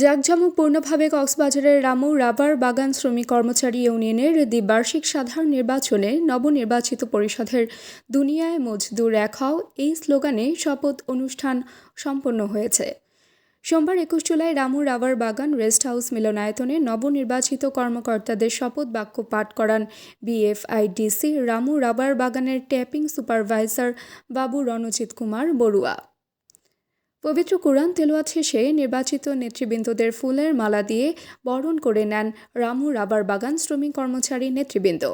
জাঁকজমকপূর্ণভাবে কক্সবাজারের রামু রাবার বাগান শ্রমিক কর্মচারী ইউনিয়নের দ্বিবার্ষিক সাধারণ নির্বাচনে নবনির্বাচিত পরিষদের দুনিয়ায় মজদুর এক হও এই স্লোগানে শপথ অনুষ্ঠান সম্পন্ন হয়েছে। সোমবার ২১ জুলাই রামু রাবার বাগান রেস্ট হাউস মিলনায়তনে নবনির্বাচিত কর্মকর্তাদের শপথ বাক্য পাঠ করান বিএফআইডিসি রামু রাবার বাগানের ট্যাপিং সুপারভাইজার বাবু রণজিৎ কুমার বড়ুয়া। পবিত্র কোরআন তেলাওয়াত শেষে নির্বাচিত নেতৃবৃন্দদের ফুলের মালা দিয়ে বরণ করে নেন রামু রাবার বাগান শ্রমিক কর্মচারী নেতৃবৃন্দ।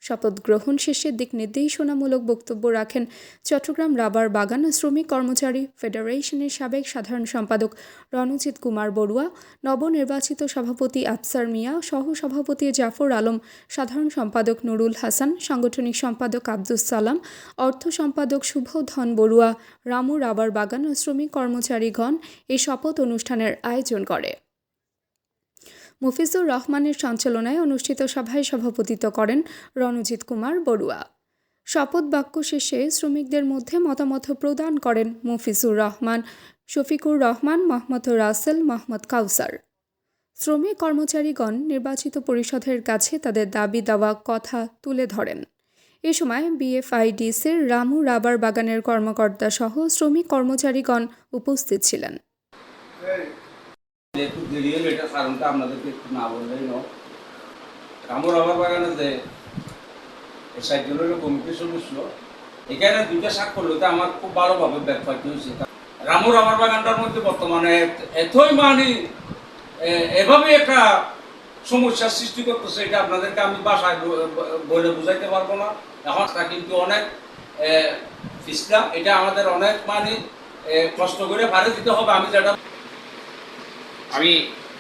শপথ গ্রহণ শেষে দিক নির্দেশনামূলক বক্তব্য রাখেন চট্টগ্রাম রাবার বাগান শ্রমিক কর্মচারী ফেডারেশনের সাবেক সাধারণ সম্পাদক রণজিৎ কুমার বড়ুয়া, নবনির্বাচিত সভাপতি আফসার মিয়া, সহ-সভাপতি জাফর আলম, সাধারণ সম্পাদক নুরুল হাসান, সাংগঠনিক সম্পাদক আব্দুস সালাম, অর্থ সম্পাদক শুভ ধন বড়ুয়া। রামু রাবার বাগান ও শ্রমিক কর্মচারীগণ এই শপথ অনুষ্ঠানের আয়োজন করে। মফিজুর রহমানের সঞ্চালনায় অনুষ্ঠিত সভায় সভাপতিত্ব করেন রণজিৎ কুমার বড়ুয়া। শপথ বাক্য শেষে শ্রমিকদের মধ্যে মতামত প্রদান করেন মফিজুর রহমান, শফিকুর রহমান, মোহাম্মদ রাসেল, মোহাম্মদ কাউসার। শ্রমিক কর্মচারীগণ নির্বাচিত পরিষদের কাছে তাদের দাবি দেওয়া কথা তুলে ধরেন। এ সময় বিএফআইডিসির রামু রাবার বাগানের কর্মকর্তা সহ শ্রমিক কর্মচারীগণ উপস্থিত ছিলেন। একটু দেরি হলো, এটা কারণটা আপনাদেরকে একটু না বললেই নয়। রামু রাবার বাগানে যে সাইকেলের কমিটির সদস্য এখানে দুইটা স্বাক্ষর হতে আমার খুব ভালোভাবে ব্যাখ্যাত হয়েছে। রামু রাবার বাগানটার মধ্যে বর্তমানে এতই এভাবে একটা সমস্যার সৃষ্টি করতেছে, এটা আপনাদেরকে আমি বাসায় বলে বুঝাইতে পারবো না। এখন কিন্তু অনেক পিছলা, এটা আমাদের অনেক কষ্ট করে পাড়ি দিতে হবে। আমি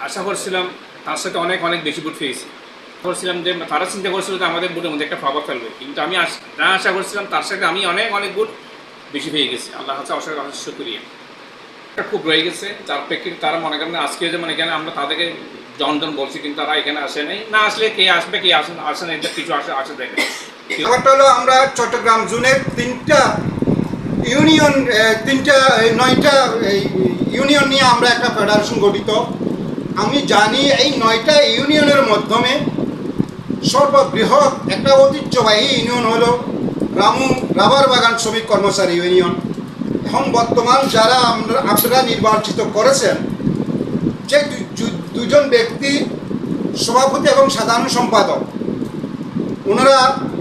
আশা করছিলাম তার সাথে অনেক বেশি ভোট পেয়েছি। করছিলাম যে তারা চিন্তা করছিল যে আমাদের ভোটের মধ্যে একটা প্রভাব ফেলবে, কিন্তু আমি না আশা করছিলাম তার সাথে আমি অনেক ভোট বেশি পেয়ে গেছি। আল্লাহ কাছে অশেষ শুকরিয়া। খুব রয়ে গেছে, যার প্রেক্ষিতে তারা মনে করেন আজকে যেমন এখানে আমরা তাদেরকে জন বলছি, কিন্তু তারা এখানে আসে নাই। না আসলে কে আসবে, কে আসে না, এটা কিছু আসে দেখে। ব্যাপারটা হলো আমরা চট্টগ্রাম জোনের 9টা ইউনিয়ন নিয়ে আমরা একটা ফেডারেশন গঠিত। আমি জানি এই 9টা ইউনিয়নের মাধ্যমে সর্ববৃহৎ একটা ঐতিহ্যবাহী ইউনিয়ন হলো রামু রাবার বাগান শ্রমিক কর্মচারী ইউনিয়ন। এখন বর্তমান যারা আপনারা নির্বাচিত করেছেন, যে দুজন ব্যক্তি সভাপতি এবং সাধারণ সম্পাদক, ওনারা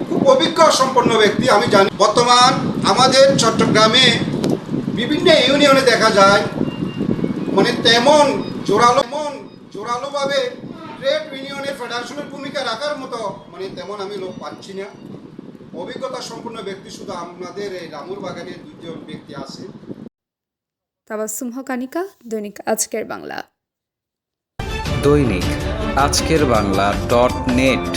খুব অভিজ্ঞ সম্পন্ন ব্যক্তি। আমি জানি বর্তমান আমাদের চট্টগ্রামে বিভিন্ন ইউনিয়নে দেখা যায় তেমন জোরালোভাবে ট্রেড ইউনিয়নের ফেডারেশনের ভূমিকা রাখার মতো তেমন আমি লোক পাচ্ছি না। অভিজ্ঞতা সম্পন্ন ব্যক্তি শুধু আমাদের এই রামুর বাগানের 2জন ব্যক্তি আছে। তাবাসসুম হকানিকা, দৈনিক আজকের বাংলা। দৈনিক আজকের বাংলা .net